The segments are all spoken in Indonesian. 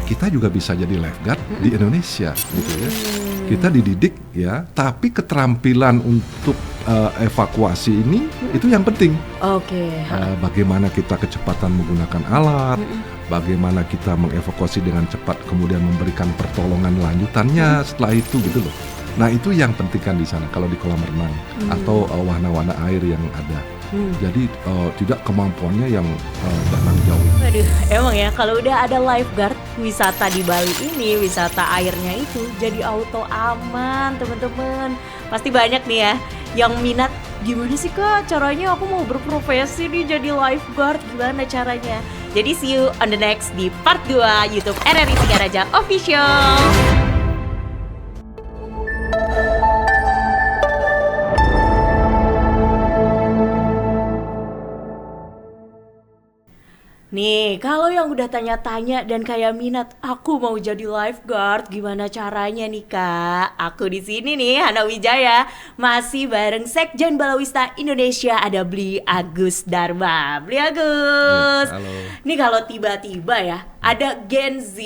kita juga bisa jadi lifeguard di Indonesia gitu ya. Kita dididik ya, tapi keterampilan untuk evakuasi ini itu yang penting. Oke. Bagaimana kita kecepatan menggunakan alat, bagaimana kita mengevakuasi dengan cepat, kemudian memberikan pertolongan lanjutannya setelah itu gitu loh. Nah itu yang penting kan di sana kalau di kolam renang atau warna-warna air yang ada. Jadi tidak kemampuannya yang berenang jauh. Aduh, emang ya kalau udah ada lifeguard, wisata di Bali ini, wisata airnya itu jadi auto aman teman-teman. Pasti banyak nih ya yang minat, gimana sih Kak caranya aku mau berprofesi nih jadi lifeguard, gimana caranya? Jadi see you on the next di part 2 YouTube RRI Singaraja Official. Nih, kalau yang udah tanya-tanya dan kayak minat, aku mau jadi lifeguard, gimana caranya nih Kak? Aku di sini nih, Hana Wijaya, masih bareng Sekjen Balawista Indonesia, ada Bli Agus Dharma. Bli Agus. Ya, halo. Nih kalau tiba-tiba ya, ada Gen Z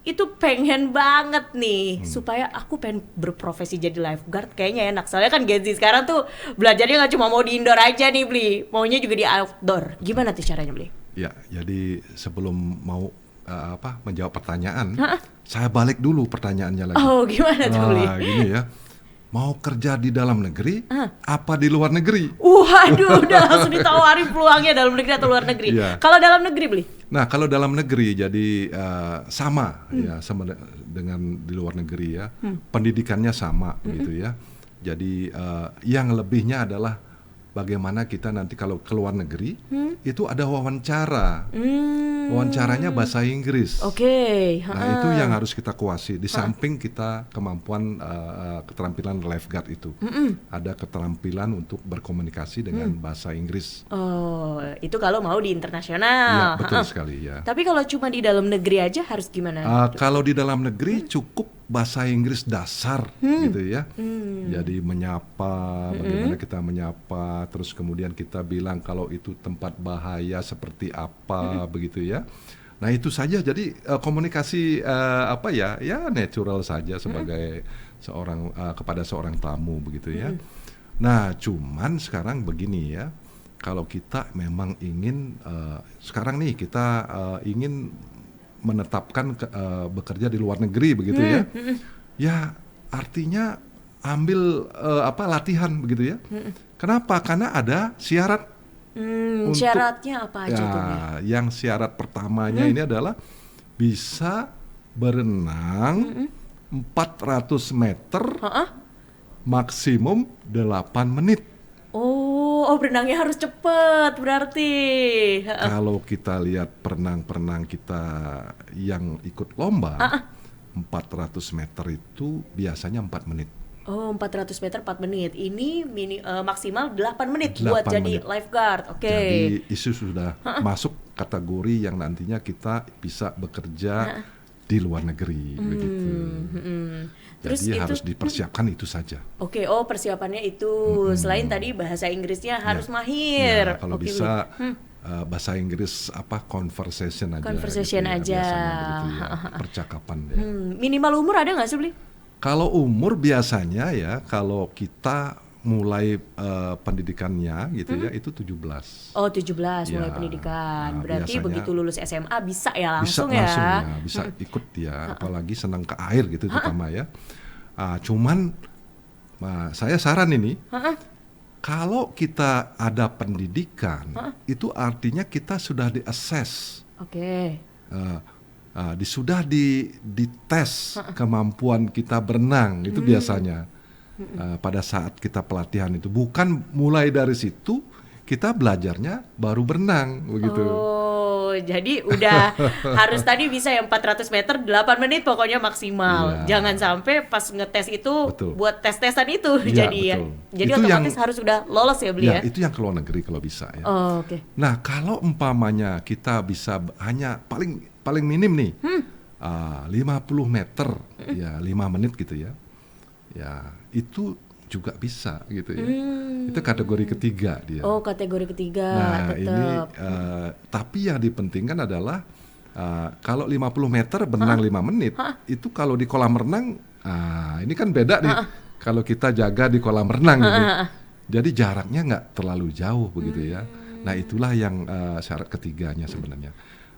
itu pengen banget nih supaya aku pengen berprofesi jadi lifeguard, kayaknya enak. Soalnya kan Gen Z sekarang tuh belajarnya gak cuma mau di indoor aja nih Bli, maunya juga di outdoor. Gimana tuh caranya Bli? Ya, jadi sebelum mau menjawab pertanyaan, saya balik dulu pertanyaannya lagi. Oh, gimana tuh Bli? Gini ya, mau kerja di dalam negeri, apa di luar negeri? Waduh, udah langsung ditawari peluangnya dalam negeri atau luar negeri. Iya. Kalau dalam negeri Bli? Nah, kalau dalam negeri jadi sama ya sama dengan di luar negeri ya. Pendidikannya sama gitu ya. Jadi yang lebihnya adalah bagaimana kita nanti kalau ke luar negeri itu ada wawancara. Wawancaranya bahasa Inggris. Oke. Nah, itu yang harus kita kuasai. Di samping kita kemampuan keterampilan lifeguard itu. Ada keterampilan untuk berkomunikasi dengan bahasa Inggris. Oh, itu kalau mau di internasional. Ya, betul sekali ya. Tapi kalau cuma di dalam negeri aja harus gimana? Kalau di dalam negeri cukup bahasa Inggris dasar gitu ya. Jadi menyapa, bagaimana kita menyapa, terus kemudian kita bilang kalau itu tempat bahaya seperti apa begitu ya. Nah itu saja. Jadi komunikasi ya natural saja sebagai seorang kepada seorang tamu begitu ya. Nah cuman sekarang begini ya. Kalau kita memang ingin sekarang nih kita ingin menetapkan bekerja di luar negeri begitu ya. Ya artinya ambil latihan begitu ya. Kenapa? Karena ada syarat. Syaratnya apa aja tuh? Yang syarat pertamanya ini adalah bisa berenang 400 meter maksimum 8 menit. Oh, berenangnya harus cepet berarti. Kalau kita lihat perenang-perenang kita yang ikut lomba, 400 meter itu biasanya 4 menit. Oh, 400 meter 4 menit. Ini maksimal 8 menit 8 buat jadi menit. lifeguard. Oke. Jadi itu sudah masuk kategori yang nantinya kita bisa bekerja di luar negeri begitu. Terus Jadi itu harus dipersiapkan itu saja. Oke, persiapannya itu selain tadi bahasa Inggrisnya harus mahir. Ya, kalau Oke, bisa bahasa Inggris conversation aja. Conversation gitu ya, aja. biasanya begitu ya, percakapan ya. Minimal umur ada nggak sih Bli? Kalau umur biasanya ya, kalau kita mulai pendidikannya gitu ya, itu 17. Oh, 17 mulai Ya, pendidikan. Berarti biasanya begitu lulus SMA bisa ya Bisa langsung langsung ya. ya, bisa ikut ya, apalagi senang ke air gitu terutama ya. Cuman saya saran ini, kalau kita ada pendidikan, itu artinya kita sudah di-assess. Oke. Sudah dites kemampuan kita berenang itu biasanya pada saat kita pelatihan itu, bukan mulai dari situ kita belajarnya baru berenang begitu. Oh, jadi udah harus tadi bisa yang 400 meter 8 menit pokoknya maksimal. Iya. Jangan sampai pas ngetes itu Betul. buat tes-tesan itu Iya, jadi ya. betul. Jadi Itu otomatis harus udah lolos ya Bli ya. Itu yang ke luar negeri kalau bisa ya. Oh, oke. Nah kalau umpamanya kita bisa hanya paling minim nih 50 meter ya 5 menit gitu ya. Ya itu juga bisa gitu ya. Itu kategori ketiga dia. Oh, kategori ketiga Nah tetap. ini tapi yang dipentingkan adalah Kalau 50 meter benang 5 menit, itu kalau di kolam renang, ini kan beda nih. Kalau kita jaga di kolam renang ini, jadi jaraknya nggak terlalu jauh begitu ya. Nah itulah yang syarat ketiganya sebenarnya.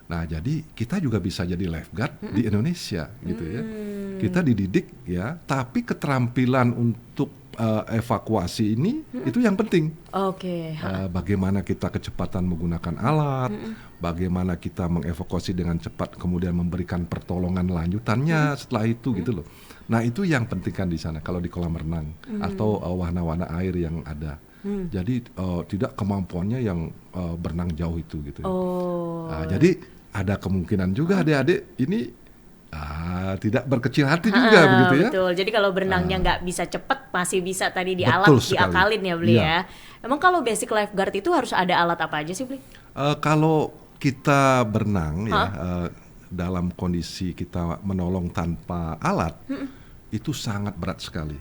Nah jadi kita juga bisa jadi lifeguard di Indonesia gitu ya. Kita dididik ya, tapi keterampilan untuk evakuasi ini itu yang penting. Oke. Bagaimana kita kecepatan menggunakan alat, bagaimana kita mengevakuasi dengan cepat, kemudian memberikan pertolongan lanjutannya setelah itu gitu loh. Nah itu yang penting kan di sana kalau di kolam renang atau warna-warna air yang ada. Jadi tidak kemampuannya yang berenang jauh itu gitu. Jadi ada kemungkinan juga adik-adik ini tidak berkecil hati juga begitu ya. Betul. Jadi kalau berenangnya nggak bisa cepat, masih bisa tadi Betul sekali. diakalin ya Bli Iya. ya. Emang kalau basic lifeguard itu harus ada alat apa aja sih Bli? Kalau kita berenang ya dalam kondisi kita menolong tanpa alat itu sangat berat sekali.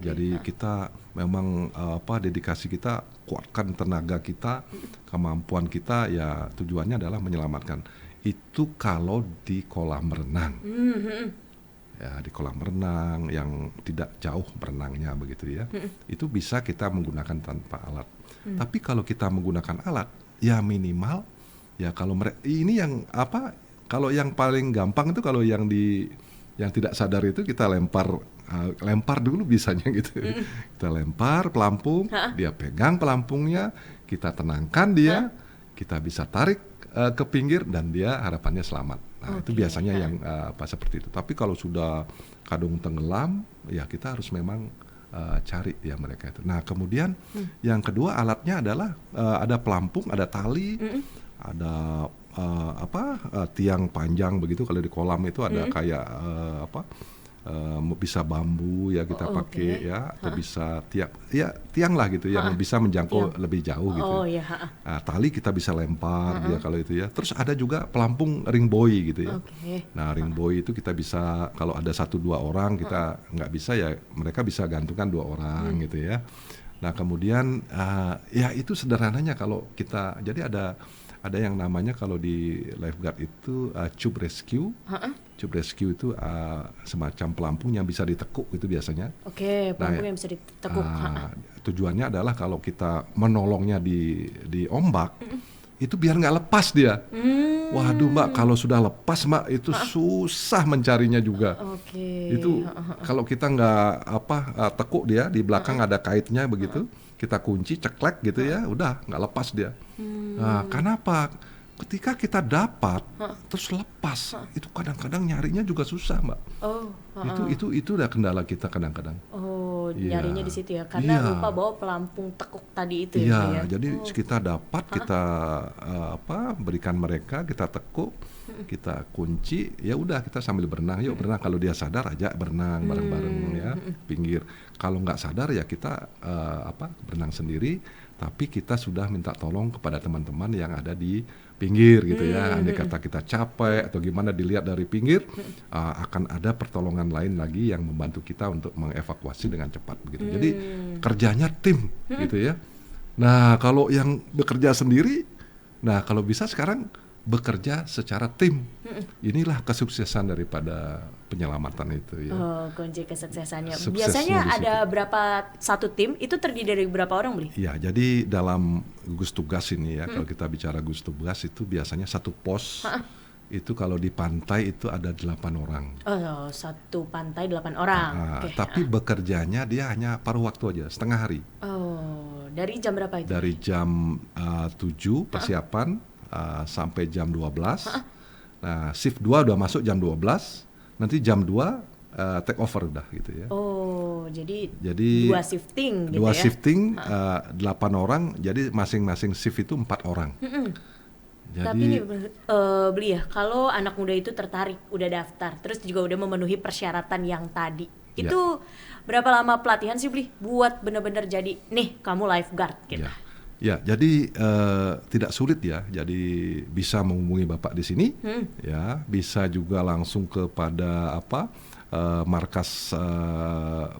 Jadi kita memang dedikasi kita, kuatkan tenaga kita, kemampuan kita ya tujuannya adalah menyelamatkan. Itu kalau di kolam renang. Ya, di kolam renang yang tidak jauh berenangnya begitu ya. Itu bisa kita menggunakan tanpa alat. Tapi kalau kita menggunakan alat, ya minimal ya kalau ini yang kalau yang paling gampang itu kalau yang tidak sadar itu kita lempar dulu bisanya gitu. Kita lempar pelampung, dia pegang pelampungnya, kita tenangkan dia, kita bisa tarik ke pinggir dan dia harapannya selamat. Nah, itu biasanya yang seperti itu. Tapi kalau sudah kadung tenggelam, ya kita harus memang cari ya mereka itu. Nah, kemudian yang kedua alatnya adalah ada pelampung, ada tali, ada tiang panjang begitu. Kalau di kolam itu ada kayak bisa bambu ya kita pakai ya, atau bisa tiang lah gitu yang bisa menjangkau lebih jauh gitu. Nah, tali kita bisa lempar dia kalau itu ya. Terus ada juga pelampung ring buoy gitu ya. Nah ring buoy itu kita bisa kalau ada 1-2 orang kita nggak bisa ya mereka bisa gantungkan 2 orang gitu ya. Nah kemudian ya itu sederhananya kalau kita jadi ada yang namanya kalau di lifeguard itu tube rescue. Tube rescue itu semacam pelampung yang bisa ditekuk itu biasanya. Pelampung yang bisa ditekuk. Tujuannya adalah kalau kita menolongnya di ombak, itu biar nggak lepas dia. Waduh Mbak, kalau sudah lepas Mbak itu susah mencarinya juga. Itu kalau kita nggak tekuk dia di belakang ada kaitnya begitu, kita kunci ceklek gitu ya, udah nggak lepas dia. Nah, kenapa? Ketika kita dapat terus lepas, itu kadang-kadang nyarinya juga susah Mbak. Itu udah kendala kita kadang-kadang. Nyarinya di situ ya, karena lupa bawa pelampung tekuk tadi itu ya. Jadi kita dapat kita berikan mereka, kita tekuk, kita kunci, ya udah kita sambil berenang. Yuk berenang, kalau dia sadar aja berenang bareng-bareng ya pinggir. Kalau nggak sadar ya kita berenang sendiri, tapi kita sudah minta tolong kepada teman-teman yang ada di pinggir gitu ya. Andai kata kita capek atau gimana dilihat dari pinggir, akan ada pertolongan lain lagi yang membantu kita untuk mengevakuasi dengan cepat begitu. Jadi kerjanya tim gitu ya. Nah kalau yang bekerja sendiri, nah kalau bisa sekarang bekerja secara tim. Inilah kesuksesan daripada penyelamatan itu ya. Kunci kesuksesannya. Biasanya ada berapa satu tim itu terdiri dari berapa orang Bli? Ya, jadi dalam gugus tugas ini ya, kalau kita bicara gugus tugas itu biasanya satu pos. Itu kalau di pantai itu ada 8 orang. Satu pantai 8 orang. Tapi bekerjanya dia hanya paruh waktu aja, setengah hari. Dari jam berapa itu? Dari jam 7 persiapan sampai jam 12. Nah, shift 2 udah masuk jam 12. Nanti jam 2 take over udah gitu ya. Jadi 2 shifting gitu 2 ya. shifting 8 orang, jadi masing-masing shift itu 4 orang. Jadi, tapi ini Bli ya, kalau anak muda itu tertarik, udah daftar, terus juga udah memenuhi persyaratan yang tadi, itu berapa lama pelatihan sih Bli buat benar-benar jadi nih kamu lifeguard gitu? Ya, jadi tidak sulit ya. Jadi bisa menghubungi Bapak di sini, ya, bisa juga langsung kepada markas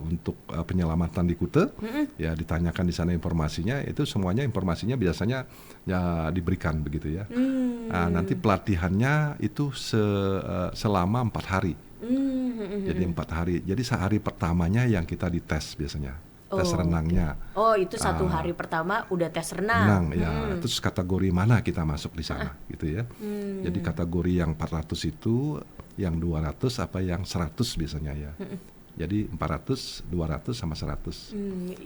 untuk penyelamatan di Kute, ya ditanyakan di sana informasinya, itu semuanya informasinya biasanya ya diberikan begitu ya. Nah, nanti pelatihannya itu selama 4 hari. Jadi 4 hari. Jadi sehari pertamanya yang kita dites biasanya, tes renangnya. Oh, itu 1 hari pertama udah tes renang. Ya. Terus kategori mana kita masuk di sana, gitu ya. Jadi kategori yang 400 itu, yang 200 apa yang 100 biasanya ya. Jadi 400, 200 sama 100.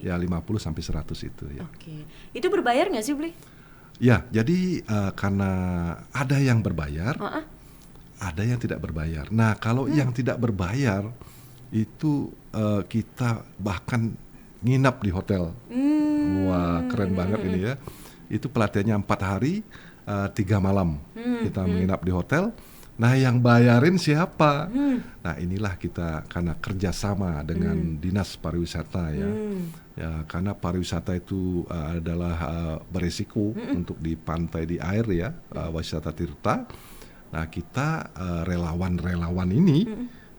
Ya 50 sampai 100 itu ya. Oke. Itu berbayar nggak sih, Bli? Ya, jadi karena ada yang berbayar, ada yang tidak berbayar. Nah, kalau yang tidak berbayar itu kita bahkan nginap di hotel. Wah, keren banget ini ya. Itu pelatihannya 4 hari, 3 malam kita menginap di hotel. Nah, yang bayarin siapa? Nah, inilah kita karena kerjasama dengan Dinas Pariwisata ya. Ya, karena pariwisata itu adalah beresiko untuk di pantai, di air ya, wisata tirta. Nah, kita relawan-relawan ini,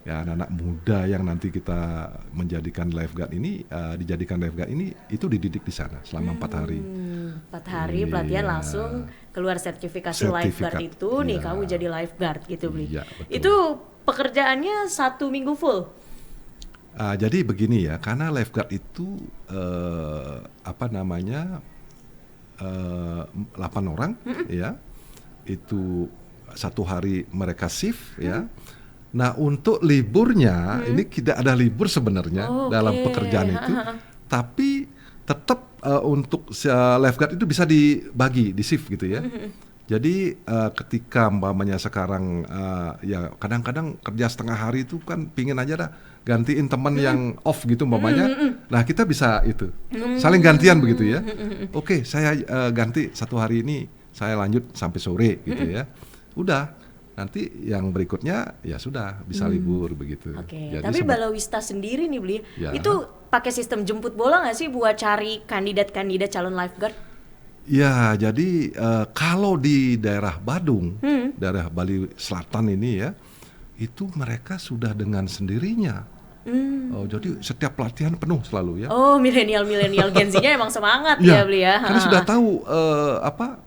ya anak-anak muda yang nanti kita menjadikan lifeguard ini, dijadikan lifeguard ini, itu dididik di sana selama 4 hari. 4 hari pelatihan langsung keluar sertifikasi lifeguard itu, nih kamu jadi lifeguard gitu, Bli. Iya, betul. Itu pekerjaannya 1 minggu full? Jadi begini ya, karena lifeguard itu 8 orang ya, itu 1 hari mereka shift ya. Nah, untuk liburnya ini tidak ada libur sebenarnya dalam pekerjaan itu, tapi tetap untuk lifeguard itu bisa dibagi di shift gitu ya. Jadi ketika umpamanya sekarang ya kadang-kadang kerja setengah hari itu kan pingin aja dah gantiin teman yang off gitu umpamanya. Nah, kita bisa itu saling gantian begitu ya. Oke, saya ganti 1 hari ini, saya lanjut sampai sore gitu ya. Udah, nanti yang berikutnya ya sudah bisa libur begitu. Oke. Tapi Balawista sendiri nih, Bli, ya, itu pakai sistem jemput bola nggak sih buat cari kandidat-kandidat calon lifeguard? Ya, jadi kalau di daerah Badung, daerah Bali Selatan ini ya, itu mereka sudah dengan sendirinya. Jadi setiap pelatihan penuh selalu ya. Oh, milenial Gen Z-nya emang semangat ya, Bli ya. Karena sudah tahu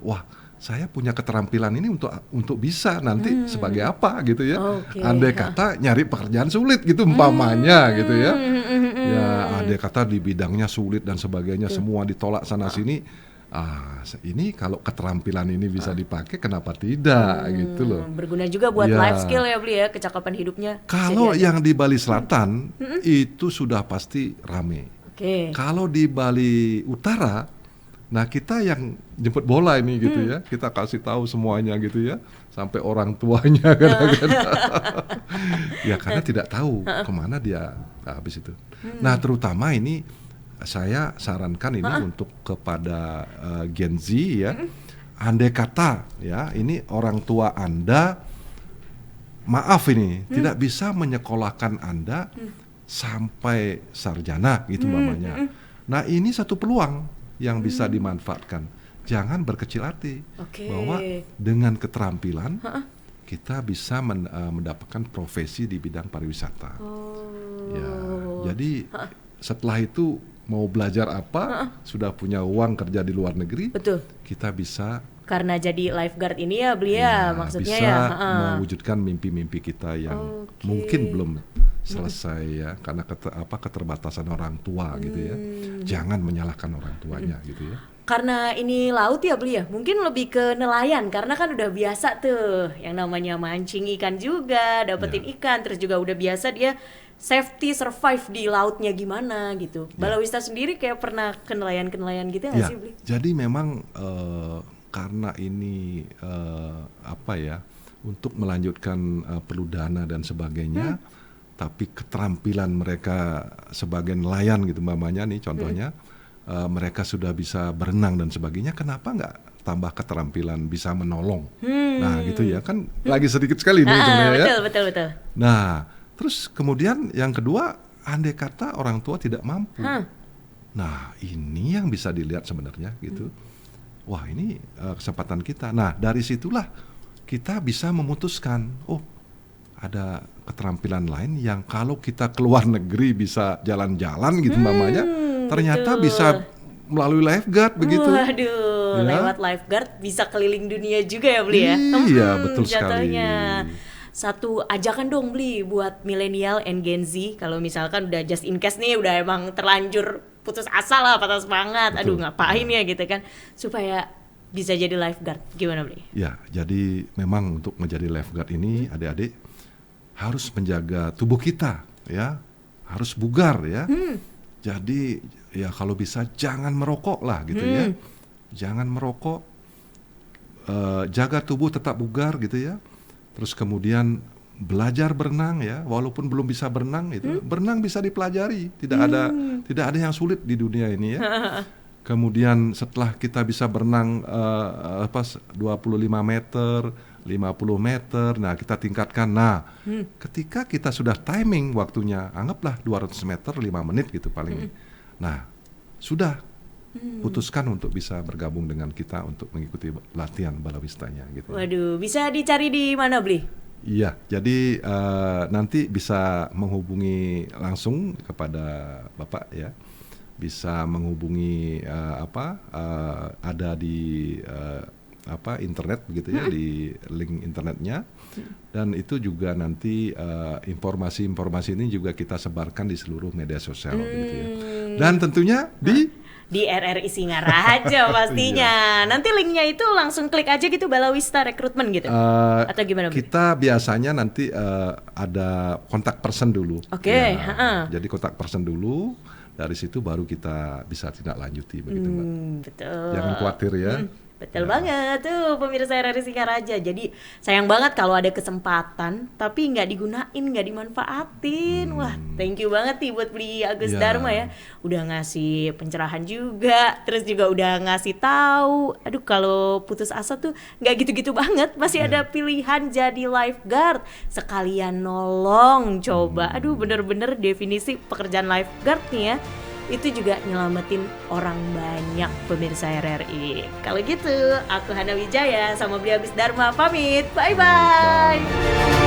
wah, saya punya keterampilan ini untuk bisa nanti sebagai apa gitu ya. Andai kata nyari pekerjaan sulit gitu umpamanya gitu ya. Ya, andai kata di bidangnya sulit dan sebagainya, semua ditolak sana sini. Ini kalau keterampilan ini bisa dipakai, kenapa tidak gitu loh. Berguna juga buat life skill ya, Bli ya, kecakapan hidupnya. Kalau yang di Bali Selatan itu sudah pasti rame. Kalau di Bali Utara, nah kita yang jemput bola ini gitu ya, kita kasih tahu semuanya gitu ya, sampai orang tuanya kadang-kadang. Ya karena tidak tahu kemana dia habis itu. Nah, terutama ini saya sarankan ini untuk kepada Gen Z ya. Andai kata ya, ini orang tua Anda maaf ini tidak bisa menyekolahkan Anda sampai sarjana gitu mamanya. Nah, ini satu peluang yang bisa dimanfaatkan. Jangan berkecil hati bahwa dengan keterampilan kita bisa mendapatkan profesi di bidang pariwisata. Ya, jadi setelah itu mau belajar apa, sudah punya uang kerja di luar negeri, kita bisa. Karena jadi lifeguard ini ya, Bli ya, maksudnya bisa ya. mewujudkan mimpi-mimpi kita yang mungkin belum selesai ya, karena keterbatasan orang tua gitu ya. Jangan menyalahkan orang tuanya gitu ya. Karena ini laut ya, Bli ya, mungkin lebih ke nelayan, karena kan udah biasa tuh yang namanya mancing ikan juga, dapetin ikan, terus juga udah biasa dia safety survive di lautnya gimana gitu. Balawista sendiri kayak pernah ke nelayan gitu nggak sih, Bli? Jadi memang karena ini untuk melanjutkan perlu dana dan sebagainya, tapi keterampilan mereka sebagai nelayan gitu mamanya nih contohnya, mereka sudah bisa berenang dan sebagainya, kenapa nggak tambah keterampilan bisa menolong? Nah gitu ya, kan lagi sedikit sekali nih sebenarnya betul. Nah, terus kemudian yang kedua, andai kata orang tua tidak mampu. Nah, ini yang bisa dilihat sebenarnya gitu. Wah, ini kesempatan kita. Nah, dari situlah kita bisa memutuskan, oh, ada keterampilan lain yang kalau kita keluar negeri bisa jalan-jalan gitu mamanya, ternyata betul. bisa melalui lifeguard begitu. Waduh, Ya. lewat lifeguard bisa keliling dunia juga ya Bli ya? Iya, betul sekali. Jatuhnya. Satu ajakan dong Bli buat milenial and Gen Z, kalau misalkan udah just in case nih, udah emang terlanjur putus asa lah, patah semangat, aduh Betul. ngapain ya gitu kan, supaya bisa jadi lifeguard, gimana Bli? Ya, jadi memang untuk menjadi lifeguard ini adik-adik harus menjaga tubuh kita ya, harus bugar ya. Jadi ya kalau bisa jangan merokok lah gitu ya. Jangan merokok, jaga tubuh tetap bugar gitu ya. Terus kemudian belajar berenang ya, walaupun belum bisa berenang itu, berenang bisa dipelajari, tidak ada yang sulit di dunia ini ya. Kemudian setelah kita bisa berenang 25 meter, 50 meter, nah kita tingkatkan. Nah, ketika kita sudah timing waktunya, anggaplah 200 meter 5 menit gitu paling. Nah, sudah putuskan untuk bisa bergabung dengan kita untuk mengikuti latihan balawistanya gitu. Waduh, bisa dicari di mana Bli? Iya, jadi nanti bisa menghubungi langsung kepada Bapak ya. Bisa menghubungi ada di internet begitu ya, di link internetnya. Dan itu juga nanti informasi-informasi ini juga kita sebarkan di seluruh media sosial begitu ya. Dan tentunya Di RRI Singaraja pastinya. Nanti linknya itu langsung klik aja gitu, Balawista Rekrutmen gitu. Atau gimana Bli? kita biasanya nanti ada kontak person dulu. Oke, Ya, jadi kontak person dulu, dari situ baru kita bisa tindak lanjuti begitu Mbak. Betul. Jangan khawatir ya. Betul banget tuh pemirsa RRI Singaraja. Jadi sayang banget kalau ada kesempatan tapi nggak digunain, nggak dimanfaatin. Wah, thank you banget nih buat Bli Agus Ya. Dharma ya. Udah ngasih pencerahan juga, terus juga udah ngasih tahu. Aduh, kalau putus asa tuh nggak gitu-gitu banget. Masih ada pilihan jadi lifeguard. Sekalian nolong coba. Aduh, bener-bener definisi pekerjaan lifeguard nih ya, itu juga nyelamatin orang banyak pemirsa RRI. Kalau gitu, aku Hana Wijaya sama Bli Agus Dharma pamit. Bye-bye.